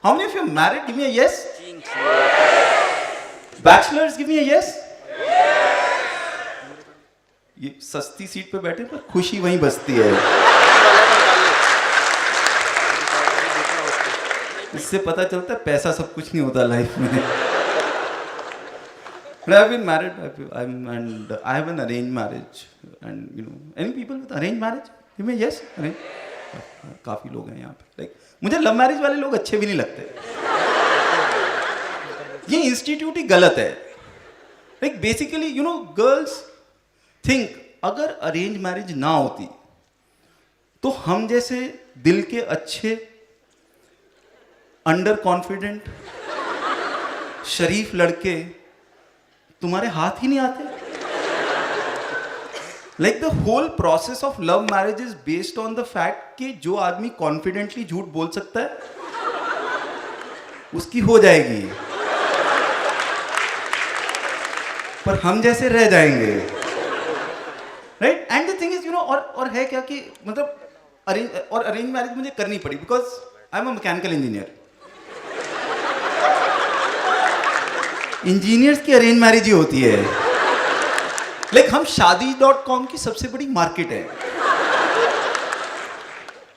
How many of you are married? Give me a yes. Bachelors, give me a yes. ये सस्ती seat पे बैठे पर खुशी वहीं बसती है। इससे पता चलता है पैसा सब कुछ नहीं होता लाइफ में। But I've been married. And I have an arranged marriage. And you know, any people with arranged marriage? Give me a yes. काफी लोग हैं यहाँ पे। Like मुझे लव मैरिज वाले लोग अच्छे भी नहीं लगते। ये इंस्टीट्यूट ही गलत है। Like basically, you know, girls think अगर अरेंज मैरिज ना होती तो हम जैसे दिल के अच्छे, अंडर कॉन्फिडेंट, शरीफ लड़के तुम्हारे हाथ ही नहीं आते। Like the whole process of love marriage is based on the fact कि जो आदमी कॉन्फिडेंटली झूठ बोल सकता है उसकी हो जाएगी, पर हम जैसे रह जाएंगे। Right? And the thing is, you know, और है क्या कि मतलब अरेंज मैरिज मुझे करनी पड़ी because I am a mechanical engineer. Engineers की अरेंज मैरिज ही होती है। लाइक हम शादी.com की सबसे बड़ी मार्केट है।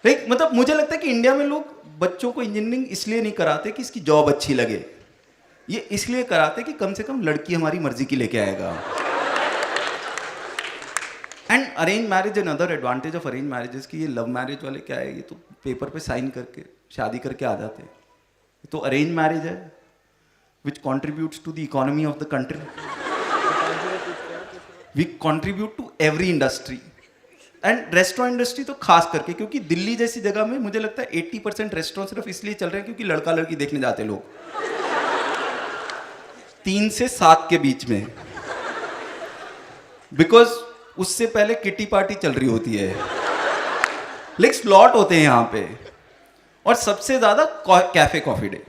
लाइक मतलब मुझे लगता है कि इंडिया में लोग बच्चों को इंजीनियरिंग इसलिए नहीं कराते कि इसकी जॉब अच्छी लगे, ये इसलिए कराते कि कम से कम लड़की हमारी मर्जी की लेके आएगा। And arrange marriage, and other advantage of arrange marriage कि ये लव मैरिज वाले क्या है, ये तो पेपर पे साइन करके शादी करके आ जाते हैं। तो अरेंज मैरिज है which contributes to the economy of the country. We contribute to every industry. And restaurant industry तो खास करके, क्योंकि दिल्ली जैसी जगह में मुझे लगता है 80% रेस्टोरेंट सिर्फ इसलिए चल रहे हैं क्योंकि लड़का लड़की देखने जाते लोग 3 से 7 के बीच में, बिकॉज उससे पहले किटी पार्टी चल रही होती है। लाइक स्लॉट होते हैं यहाँ पे, और सबसे ज्यादा cafe coffee day.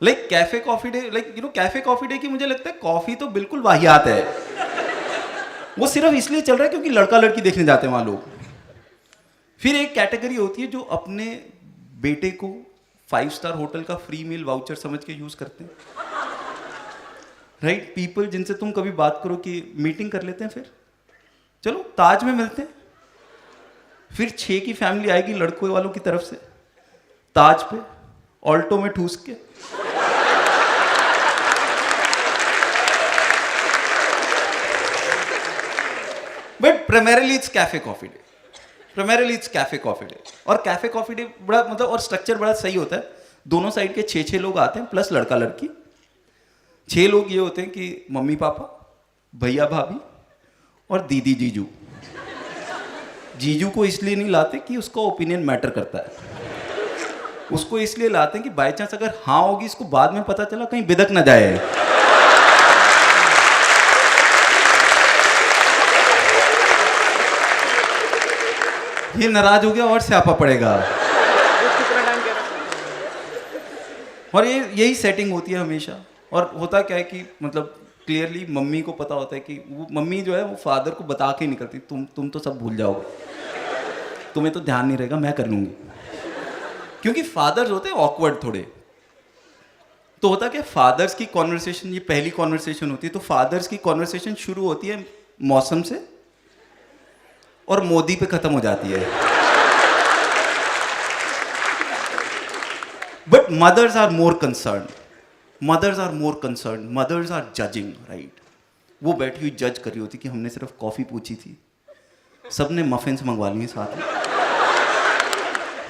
Like cafe coffee day, like you no, cafe coffee day की मुझे लगता है कॉफी तो बिल्कुल वाहियात है, वो सिर्फ इसलिए चल रहा है क्योंकि लड़का लड़की देखने जाते हैं वहां लोग। फिर एक कैटेगरी होती है जो अपने बेटे को 5 स्टार होटल का फ्री मील वाउचर समझ के यूज करते हैं। राइट? पीपल जिनसे तुम कभी बात करो कि मीटिंग कर लेते हैं, फिर चलो ताज में मिलते हैं, फिर 6 की फैमिली आएगी लड़कों वालों की तरफ से ताज पे ऑल्टो में ठूस के। But primarily it's cafe coffee day. Primarily it's cafe coffee day. और कैफे कॉफी डे बड़ा मतलब, और स्ट्रक्चर बड़ा सही होता है। दोनों साइड के 6 लोग आते हैं प्लस लड़का लड़की। 6 लोग ये होते हैं कि मम्मी पापा, भैया भाभी और दीदी जीजू। जीजू को इसलिए नहीं लाते कि उसका ओपिनियन मैटर करता है, उसको इसलिए लाते हैं कि बाई चांस अगर हाँ होगी, इसको बाद में पता चला कहीं बिदक ना जाए। ये नाराज हो गया और स्यापा पड़ेगा। और ये यही सेटिंग होती है हमेशा। और होता क्या है कि मतलब क्लियरली मम्मी को पता होता है कि वो मम्मी जो है वो फादर को बता के निकलती, तुम तो सब भूल जाओगे, तुम्हें तो ध्यान नहीं रहेगा, मैं कर लूंगी। क्योंकि फादर्स होते हैं ऑकवर्ड थोड़े। तो होता क्या, फादर्स की कॉन्वर्सेशन, ये पहली कॉन्वर्सेशन होती है, तो फादर्स की कॉन्वर्सेशन शुरू होती है मौसम से और मोदी पे खत्म हो जाती है। But mothers are more concern, mothers are more concern, mothers are judging. Right? वो बैठी हुई जज कर रही होती कि हमने सिर्फ कॉफी पूछी थी, सबने मफिन्स मंगवा लिए साथ में,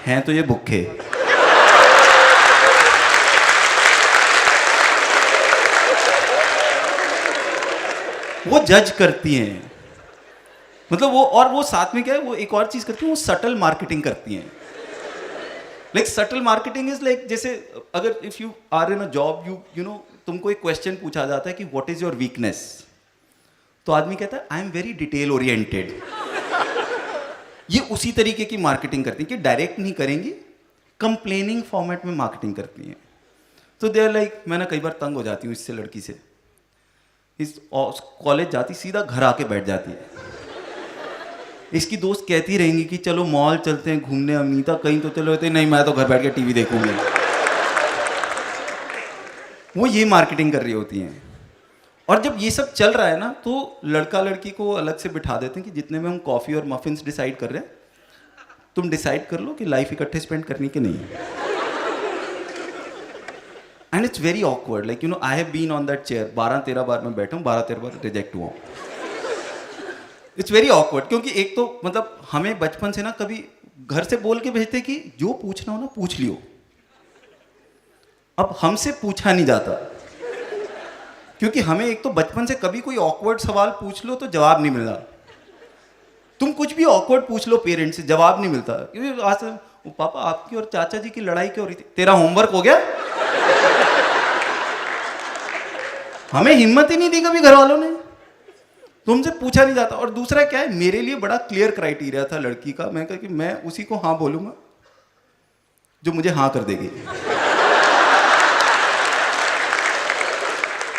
हैं तो ये भूखे। वो जज करती हैं, मतलब वो, और वो साथ में क्या है, वो एक और चीज करती है, वो सटल मार्केटिंग करती हैं। Like subtle marketing is like, जैसे अगर if you are in a job, you know, तुमको एक क्वेश्चन पूछा जाता है कि व्हाट इज योर वीकनेस, तो आदमी कहता है I am very detail oriented. ये उसी तरीके की मार्केटिंग करती है कि डायरेक्ट नहीं करेंगी, कंप्लेनिंग फॉर्मेट में मार्केटिंग करती हैं। तो दे आर लाइक, मैं ना कई बार तंग हो जाती हूँ इससे, लड़की से। इस कॉलेज जाती, सीधा घर आके बैठ जाती है। इसकी दोस्त कहती रहेंगी कि चलो मॉल चलते हैं घूमने, अमीता कहीं तो चलो, नहीं मैं तो घर बैठ के टीवी देखूंगी। वो ये मार्केटिंग कर रही होती हैं। और जब ये सब चल रहा है ना, तो लड़का लड़की को अलग से बिठा देते हैं कि जितने में हम कॉफ़ी और मफिन्स डिसाइड कर रहे हैं, तुम डिसाइड कर लो कि लाइफ इकट्ठे स्पेंड करनी कि नहीं। And it's very awkward, like you know I have been on that chair. 12-13 बार मैं बैठा हूँ, 12-13 बार रिजेक्ट हुआ हूँ। इट्स वेरी ऑकवर्ड, क्योंकि एक तो मतलब हमें बचपन से ना कभी घर से बोल के भेजते कि जो पूछना हो ना पूछ लियो। अब हमसे पूछा नहीं जाता, क्योंकि हमें एक तो बचपन से कभी कोई ऑकवर्ड सवाल पूछ लो तो जवाब नहीं मिलता। तुम कुछ भी ऑकवर्ड पूछ लो पेरेंट्स से, जवाब नहीं मिलता। क्योंकि आज पापा आपकी और चाचा जी की लड़ाई क्यों हो रही थी? तेरा होमवर्क हो गया? हमें हिम्मत ही नहीं दी कभी घर वालों ने, तुमसे पूछा नहीं जाता। और दूसरा क्या है, मेरे लिए बड़ा क्लियर क्राइटेरिया था लड़की का। मैं कहा कि मैं उसी को हाँ बोलूंगा जो मुझे हाँ कर देगी।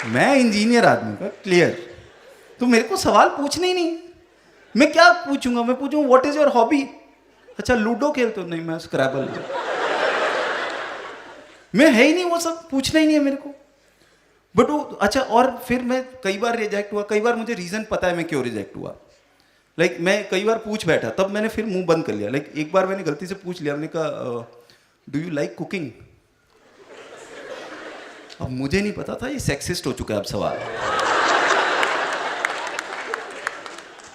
मैं इंजीनियर आदमी का, क्लियर। तो मेरे को सवाल पूछने ही नहीं। मैं क्या पूछूंगा? मैं पूछूंगा व्हाट इज योर हॉबी? अच्छा लूडो खेलते हो? नहीं, मैं स्क्रैबल। मैं है ही नहीं, वो सब पूछना ही नहीं है मेरे को। बट वो अच्छा, और फिर मैं कई बार रिजेक्ट हुआ। कई बार मुझे रीजन पता है मैं क्यों रिजेक्ट हुआ। लाइक मैं कई बार पूछ बैठा, तब मैंने फिर मुंह बंद कर लिया। लाइक एक बार मैंने गलती से पूछ लिया, मैंने कहा डू यू लाइक कुकिंग? अब मुझे नहीं पता था ये सेक्सिस्ट हो चुका है अब सवाल,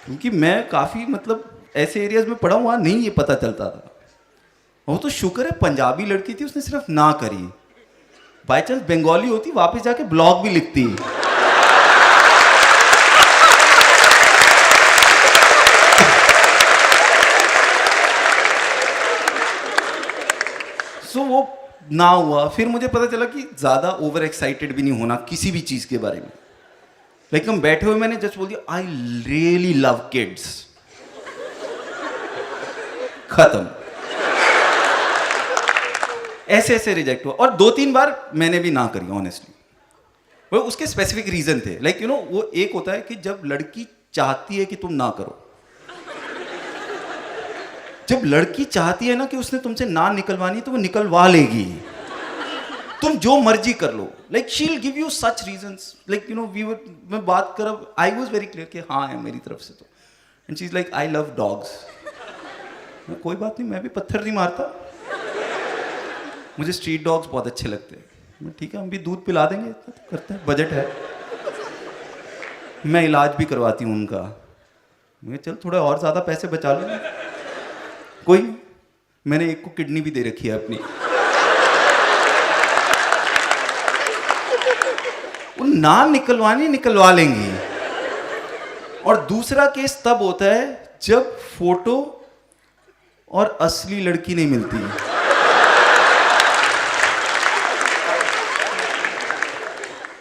क्योंकि मैं काफी मतलब ऐसे एरियाज में पढ़ा हूँ, वहां नहीं ये पता चलता था। वो तो शुक्र है पंजाबी लड़की थी, उसने सिर्फ ना करी। बाई चांस बंगाली होती, वापस जाके ब्लॉग भी लिखती। सो वो ना हुआ। फिर मुझे पता चला कि ज्यादा ओवर एक्साइटेड भी नहीं होना किसी भी चीज के बारे में। लाइक हम बैठे हुए, मैंने जस्ट बोल दिया आई रियली लव किड्स, खत्म। ऐसे ऐसे रिजेक्ट हुआ। और 2-3 बार मैंने भी ना करी ऑनेस्टली। वो उसके स्पेसिफिक रीजन थे। लाइक यू नो वो एक होता है कि जब लड़की चाहती है कि तुम ना करो, जब लड़की चाहती है ना कि उसने तुमसे ना निकलवानी, तो वो निकलवा लेगी। तुम जो मर्जी कर लो, like she will give you such reasons. Like you know मैं बात कर, आई वाज वेरी क्लियर कि हाँ है मेरी तरफ से तो। And she is like I love dogs. कोई बात नहीं, मैं भी पत्थर नहीं मारता, मुझे स्ट्रीट डॉग्स बहुत अच्छे लगते हैं। ठीक है, हम भी दूध पिला देंगे, तो करते हैं, बजट है। मैं इलाज भी करवाती हूँ उनका। मैं चल थोड़ा और ज़्यादा पैसे बचा लूँगा, कोई। मैंने एक को किडनी भी दे रखी है अपनी। वो ना निकलवानी निकलवा लेंगी। और दूसरा केस तब होता है जब फोटो और असली लड़की नहीं मिलती।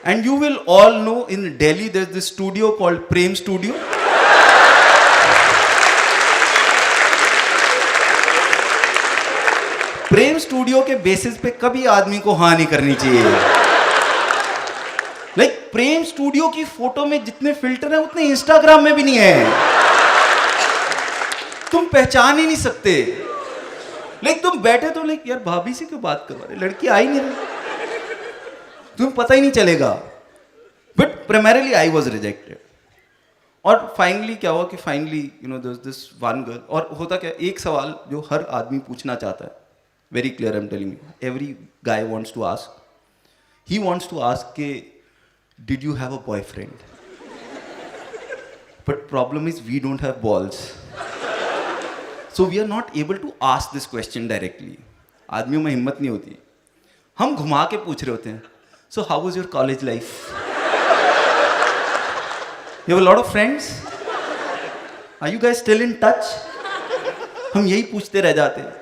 And you will all know in Delhi there's this studio called Prem Studio. Prem studio के बेसिस पे कभी आदमी को हाँ नहीं करनी चाहिए। लाइक प्रेम स्टूडियो की फोटो में जितने फिल्टर हैं उतने इंस्टाग्राम में भी नहीं है। तुम पहचान ही नहीं सकते। लाइक तुम बैठे तो लाइक यार भाभी से क्यों बात करवा रहे, लड़की आई नहीं रही, तुम्हें पता ही नहीं चलेगा। But primarily I was rejected. और फाइनली क्या हुआ कि finally you know this one girl. और होता क्या, एक सवाल जो हर आदमी पूछना चाहता है, very clear I am telling you, every guy wants to ask, he wants to ask के did you have a boyfriend? But problem is we don't have balls, so we are not able to ask this question directly. आदमियों में हिम्मत नहीं होती, हम घुमा के पूछ रहे होते हैं। So how was your college life? You have a lot of friends? Are you guys still in touch? हम यही पूछते रह जाते हैं।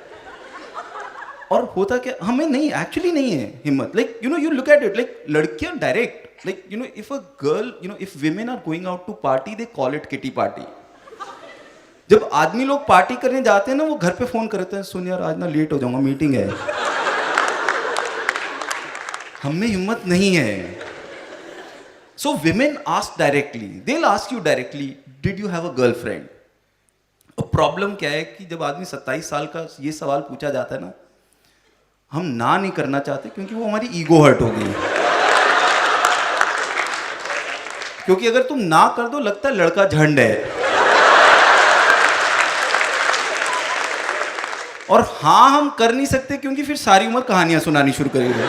और होता क्या, हमें नहीं, एक्चुअली नहीं है हिम्मत। Like you know you look at it, like लड़कियां direct, like you know if a girl, you know if women are going out to party they call it kitty party. जब आदमी लोग पार्टी करने जाते हैं ना, वो घर पे फोन करते हैं, सुन यार आज ना लेट हो जाऊंगा, मीटिंग है। हमें हिम्मत नहीं है। So women ask directly, they will ask you directly did you have a girlfriend? अब प्रॉब्लम क्या है कि जब आदमी 27 साल का ये सवाल पूछा जाता है ना, हम ना नहीं करना चाहते क्योंकि वो हमारी ईगो हर्ट होगी। क्योंकि अगर तुम ना कर दो लगता है लड़का झंड है, और हाँ हम कर नहीं सकते क्योंकि फिर सारी उम्र कहानियां सुनानी शुरू करेंगे।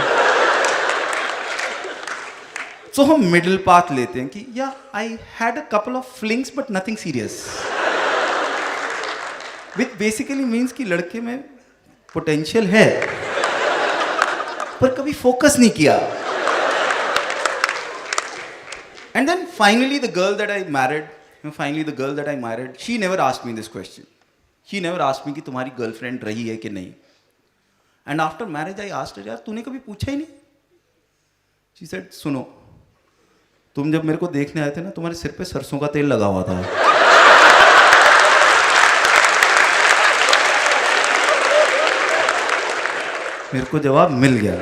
सो हम मिडिल पाथ लेते हैं कि या I had a couple of flings but nothing serious, which basically means कि लड़के में पोटेंशियल है पर कभी फोकस नहीं किया। And then finally the girl that I married, she never asked me this question, she never asked me कि तुम्हारी गर्लफ्रेंड रही है कि नहीं। And after marriage I asked her, यार तूने कभी पूछा ही नहीं? शी सेड, सुनो, तुम जब मेरे को देखने आए थे ना, तुम्हारे सिर पे सरसों का तेल लगा हुआ था। मेरे को जवाब मिल गया।